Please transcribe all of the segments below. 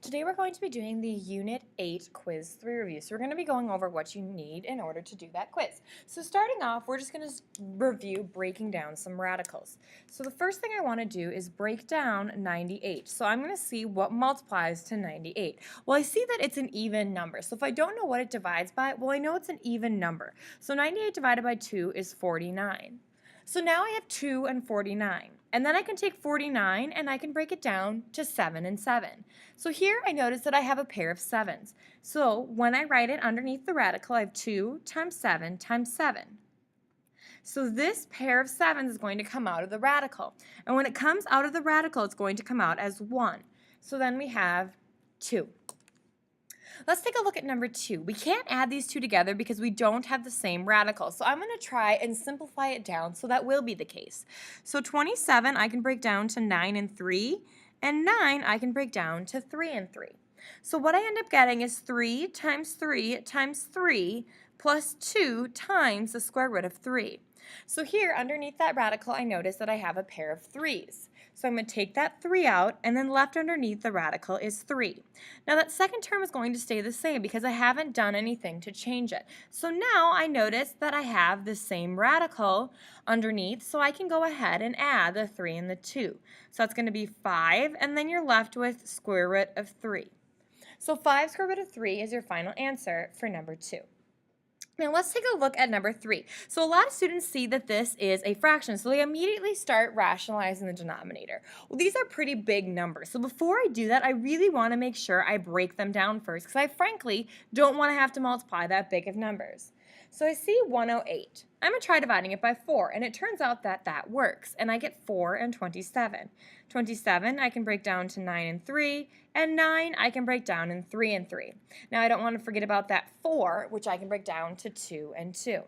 Today we're going to be doing the Unit 8 Quiz 3 review. So we're going to be going over what you need in order to do that quiz. So starting off, we're just going to review breaking down some radicals. So the first thing I want to do is break down 98. So I'm going to see what multiplies to 98. Well, I see that it's an even number. So if I don't know what it divides by, well, I know it's an even number. So 98 divided by 2 is 49. So now I have 2 and 49. And then I can take 49 and I can break it down to 7 and 7. So here I notice that I have a pair of 7s. So when I write it underneath the radical, I have 2 times 7 times 7. So this pair of 7s is going to come out of the radical. And when it comes out of the radical, it's going to come out as 1. So then we have 2. Let's take a look at number 2. We can't add these two together because we don't have the same radical. So I'm going to try and simplify it down so that will be the case. So 27 I can break down to 9 and 3, and 9 I can break down to 3 and 3. So what I end up getting is 3 times 3 times 3 plus 2 times the square root of 3. So here underneath that radical I notice that I have a pair of 3's. So I'm going to take that 3 out, and then left underneath the radical is 3. Now that second term is going to stay the same because I haven't done anything to change it. So now I notice that I have the same radical underneath, so I can go ahead and add the 3 and the 2. So that's going to be 5, and then you're left with square root of 3. So 5 square root of 3 is your final answer for number 2. Now let's take a look at number 3. So a lot of students see that this is a fraction, so they immediately start rationalizing the denominator. Well, these are pretty big numbers, so before I do that, I really want to make sure I break them down first, because I frankly don't want to have to multiply that big of numbers. So I see 108. I'm going to try dividing it by 4, and it turns out that that works, and I get 4 and 27. 27 I can break down to 9 and 3, and 9 I can break down in 3 and 3. Now I don't want to forget about that 4, which I can break down to 2 and 2.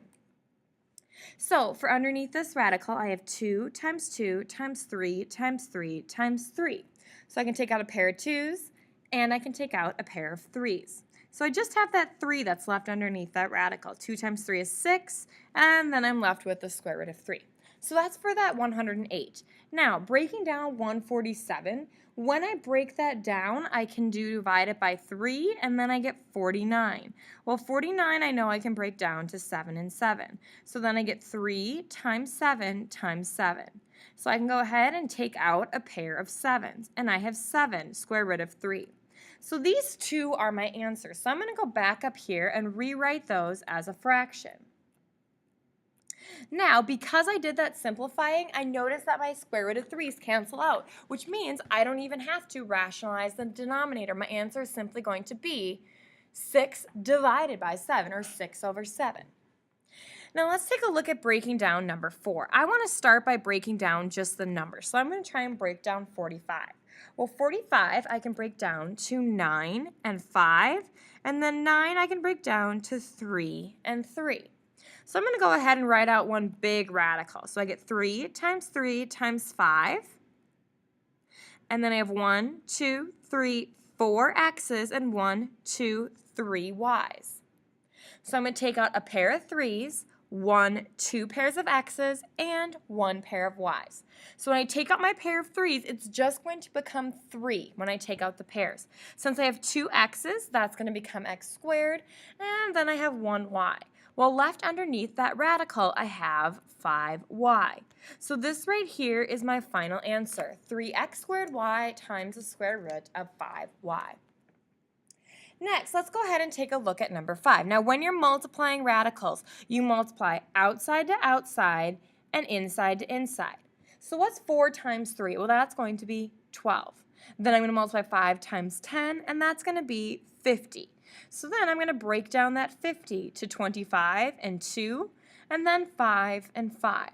So for underneath this radical, I have 2 times 2 times 3 times 3 times 3. So I can take out a pair of 2's, and I can take out a pair of 3's. So I just have that 3 that's left underneath that radical. 2 times 3 is 6, and then I'm left with the square root of 3. So that's for that 108. Now, breaking down 147, when I break that down, I can divide it by 3, and then I get 49. Well, 49 I know I can break down to 7 and 7. So then I get 3 times 7 times 7. So I can go ahead and take out a pair of 7's, and I have 7 square root of 3. So these two are my answers. So I'm going to go back up here and rewrite those as a fraction. Now, because I did that simplifying, I noticed that my square root of 3's cancel out, which means I don't even have to rationalize the denominator. My answer is simply going to be 6 divided by 7, or 6 over 7. Now let's take a look at breaking down number 4. I want to start by breaking down just the numbers. So I'm going to try and break down 45. Well, 45 I can break down to 9 and 5, and then 9 I can break down to 3 and 3. So I'm going to go ahead and write out one big radical. So I get 3 times 5, and then I have 1, 2, 3, 4 x's, and 1, 2, 3 y's. So I'm going to take out a pair of 3's, 2 pairs of x's, and 1 pair of y's. So when I take out my pair of 3's, it's just going to become 3 when I take out the pairs. Since I have 2 x's, that's going to become x squared, and then I have 1 y. Well, left underneath that radical, I have 5y. So this right here is my final answer, 3x squared y times the square root of 5y. Next, let's go ahead and take a look at number 5. Now, when you're multiplying radicals, you multiply outside to outside and inside to inside. So what's 4 times 3? Well, that's going to be 12. Then I'm going to multiply 5 times 10, and that's going to be 50. So then I'm going to break down that 50 to 25 and 2, and then 5 and 5.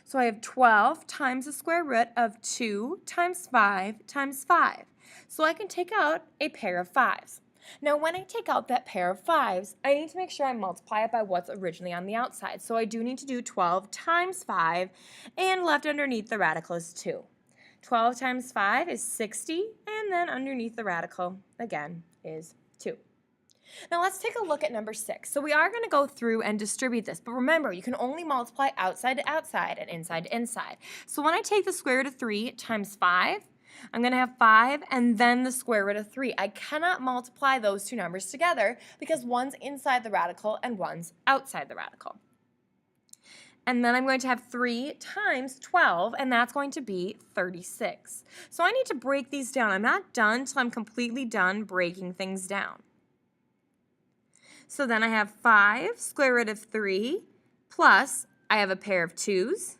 So I have 12 times the square root of 2 times 5 times 5. So I can take out a pair of 5's. Now when I take out that pair of 5's, I need to make sure I multiply it by what's originally on the outside. So I do need to do 12 times 5, and left underneath the radical is 2. 12 times 5 is 60, and then underneath the radical, again, is 2. Now let's take a look at number 6. So we are going to go through and distribute this, but remember, you can only multiply outside to outside and inside to inside. So when I take the square root of 3 times 5, I'm going to have 5 and then the square root of 3. I cannot multiply those two numbers together because one's inside the radical and one's outside the radical. And then I'm going to have 3 times 12, and that's going to be 36. So I need to break these down. I'm not done until I'm completely done breaking things down. So then I have 5 square root of 3 plus I have a pair of 2's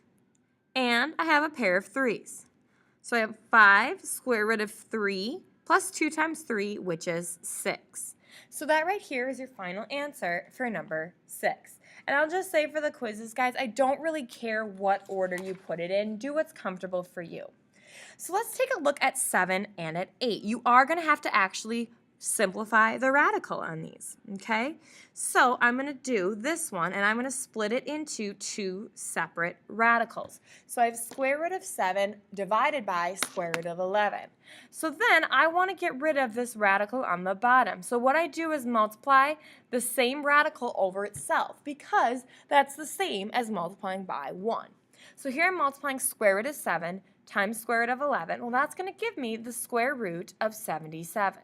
and I have a pair of 3's. So I have 5 square root of 3 plus 2 times 3, which is 6. So that right here is your final answer for number 6. And I'll just say for the quizzes, guys, I don't really care what order you put it in. Do what's comfortable for you. So let's take a look at 7 and at 8. You are going to have to actually simplify the radical on these, okay? So I'm going to do this one, and I'm going to split it into 2 separate radicals. So I have square root of 7 divided by square root of 11. So then I want to get rid of this radical on the bottom. So what I do is multiply the same radical over itself because that's the same as multiplying by 1. So here I'm multiplying square root of 7 times square root of 11. Well, that's going to give me the square root of 77.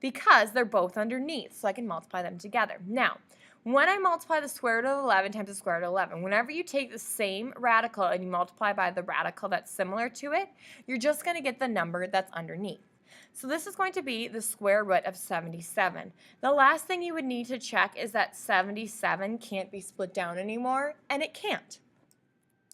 Because they're both underneath, so I can multiply them together. Now, when I multiply the square root of 11 times the square root of 11, whenever you take the same radical and you multiply by the radical that's similar to it, you're just going to get the number that's underneath. So this is going to be the square root of 77. The last thing you would need to check is that 77 can't be split down anymore, and it can't.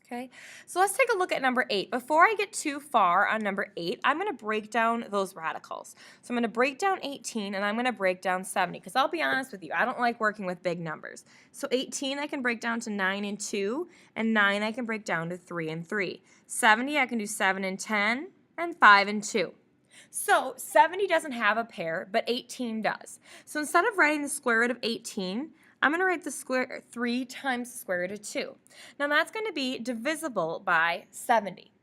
Okay, so let's take a look at number 8. Before I get too far on number 8, I'm going to break down those radicals. So I'm going to break down 18 and I'm going to break down 70 because I'll be honest with you, I don't like working with big numbers. So 18 I can break down to 9 and 2, and 9 I can break down to 3 and 3. 70 I can do 7 and 10, and 5 and 2. So 70 doesn't have a pair, but 18 does. So instead of writing the square root of 18, I'm going to write the square 3 times the square root of 2. Now that's going to be divisible by 70.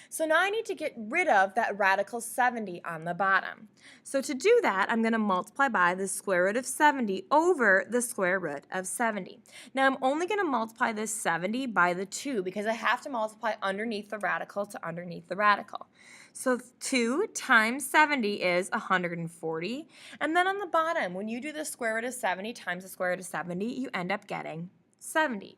So now I need to get rid of that radical 70 on the bottom. So to do that, I'm going to multiply by the square root of 70 over the square root of 70. Now I'm only going to multiply this 70 by the 2 because I have to multiply underneath the radical to underneath the radical. So 2 times 70 is 140. And then on the bottom, when you do the square root of 70 times the square root of 70, you end up getting 70.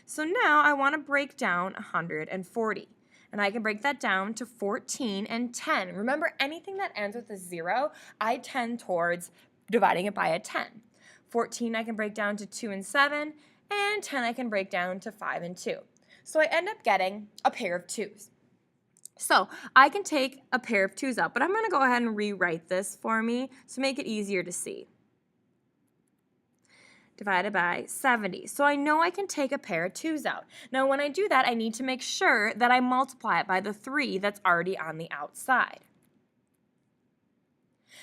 So now I want to break down 140. And I can break that down to 14 and 10. Remember, anything that ends with a 0, I tend towards dividing it by a 10. 14 I can break down to 2 and 7, and 10 I can break down to 5 and 2. So I end up getting a pair of 2's. So I can take a pair of 2's out, but I'm going to go ahead and rewrite this for me to make it easier to see. Divided by 70. So I know I can take a pair of 2's out. Now when I do that, I need to make sure that I multiply it by the 3 that's already on the outside.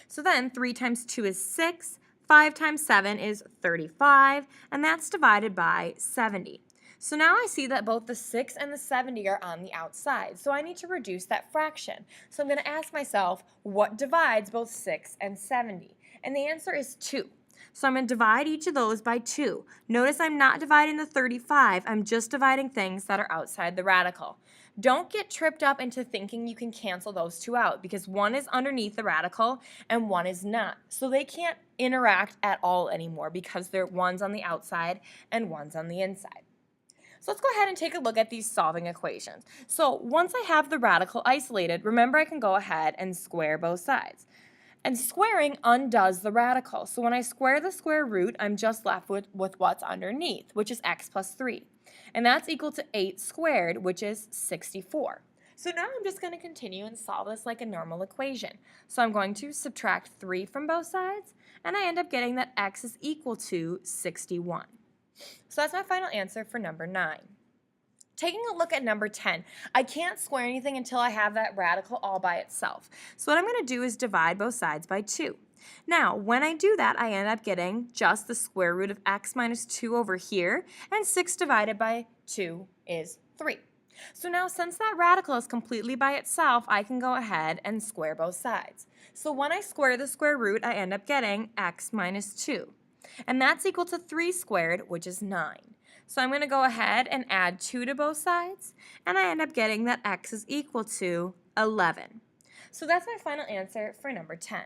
So then 3 times 2 is 6, 5 times 7 is 35, and that's divided by 70. So now I see that both the 6 and the 70 are on the outside, so I need to reduce that fraction. So I'm going to ask myself, what divides both 6 and 70? And the answer is 2. So I'm going to divide each of those by 2. Notice I'm not dividing the 35, I'm just dividing things that are outside the radical. Don't get tripped up into thinking you can cancel those two out because one is underneath the radical and one is not. So they can't interact at all anymore because one's on the outside and one's on the inside. So let's go ahead and take a look at these solving equations. So once I have the radical isolated, remember I can go ahead and square both sides. And squaring undoes the radical. So when I square the square root, I'm just left with what's underneath, which is x plus 3. And that's equal to 8 squared, which is 64. So now I'm just going to continue and solve this like a normal equation. So I'm going to subtract 3 from both sides, and I end up getting that x is equal to 61. So that's my final answer for number 9. Taking a look at number 10, I can't square anything until I have that radical all by itself. So what I'm going to do is divide both sides by 2. Now, when I do that, I end up getting just the square root of x minus 2 over here, and 6 divided by 2 is 3. So now, since that radical is completely by itself, I can go ahead and square both sides. So when I square the square root, I end up getting x minus 2. And that's equal to 3 squared, which is 9. So I'm going to go ahead and add 2 to both sides, and I end up getting that x is equal to 11. So that's my final answer for number 10.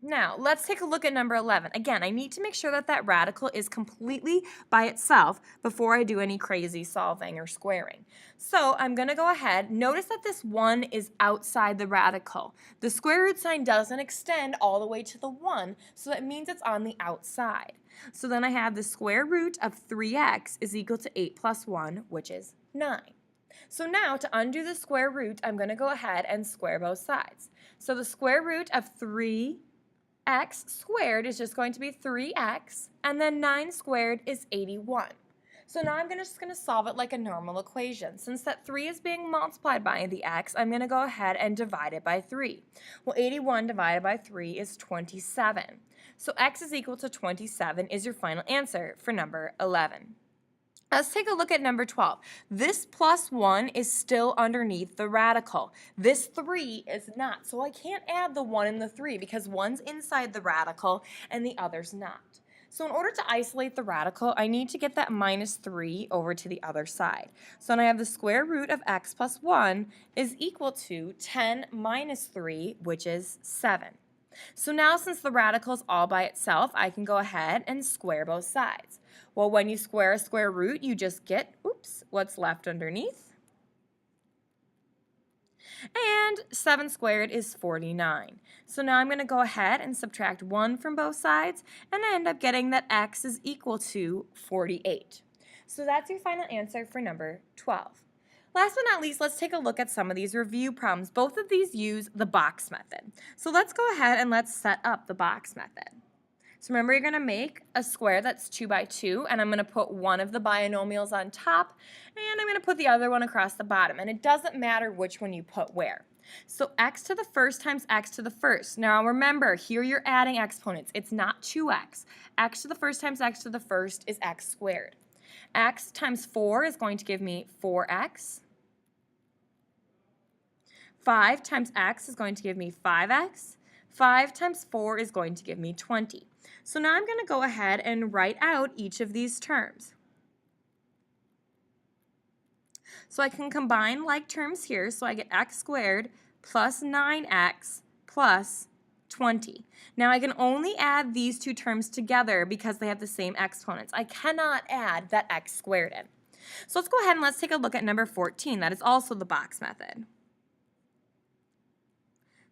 Now, let's take a look at number 11. Again, I need to make sure that that radical is completely by itself before I do any crazy solving or squaring. So I'm going to go ahead. Notice that this 1 is outside the radical. The square root sign doesn't extend all the way to the 1, so that means it's on the outside. So then I have the square root of 3x is equal to 8 plus 1, which is 9. So now to undo the square root, I'm going to go ahead and square both sides. So the square root of 3x squared is just going to be 3x, and then 9 squared is 81. So now I'm just going to solve it like a normal equation. Since that 3 is being multiplied by the x, I'm going to go ahead and divide it by 3. Well, 81 divided by 3 is 27. So x is equal to 27 is your final answer for number 11. Let's take a look at number 12. This plus 1 is still underneath the radical. This 3 is not, so I can't add the 1 and the 3 because one's inside the radical and the other's not. So in order to isolate the radical, I need to get that minus 3 over to the other side. So then I have the square root of x plus 1 is equal to 10 minus 3, which is 7. So now since the radical is all by itself, I can go ahead and square both sides. Well, when you square a square root, you just get, what's left underneath. And 7 squared is 49. So now I'm going to go ahead and subtract 1 from both sides, and I end up getting that x is equal to 48. So that's your final answer for number 12. Last but not least, let's take a look at some of these review problems. Both of these use the box method. So let's go ahead and let's set up the box method. So remember, you're going to make a square that's 2 by 2, and I'm going to put one of the binomials on top, and I'm going to put the other one across the bottom. And it doesn't matter which one you put where. So x to the first times x to the first. Now remember, here you're adding exponents. It's not 2x. X to the first times x to the first is x squared. X times 4 is going to give me 4x. 5 times x is going to give me 5x. 5 times 4 is going to give me 20. So now I'm going to go ahead and write out each of these terms. So I can combine like terms here, so I get x squared plus 9x plus 20. Now I can only add these two terms together because they have the same exponents. I cannot add that x squared in. So let's go ahead and let's take a look at number 14. That is also the box method.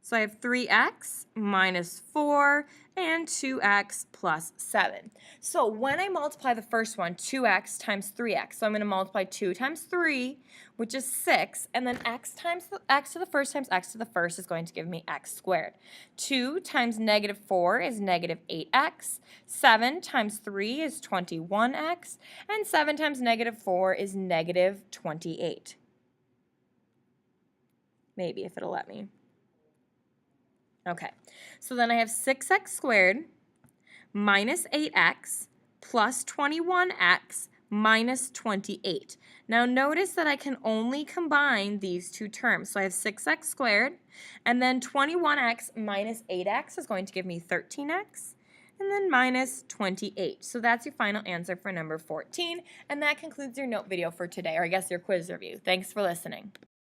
So I have 3x minus 4 and 2x plus 7. So when I multiply the first one, 2x times 3x, so I'm going to multiply 2 times 3, which is 6, and then x to the first times x to the first is going to give me x squared. 2 times negative 4 is negative 8x, 7 times 3 is 21x, and 7 times negative 4 is negative 28. Maybe if it'll let me. Okay, so then I have 6x squared minus 8x plus 21x minus 28. Now notice that I can only combine these two terms. So I have 6x squared, and then 21x minus 8x is going to give me 13x, and then minus 28. So that's your final answer for number 14, and that concludes your note video for today, or I guess your quiz review. Thanks for listening.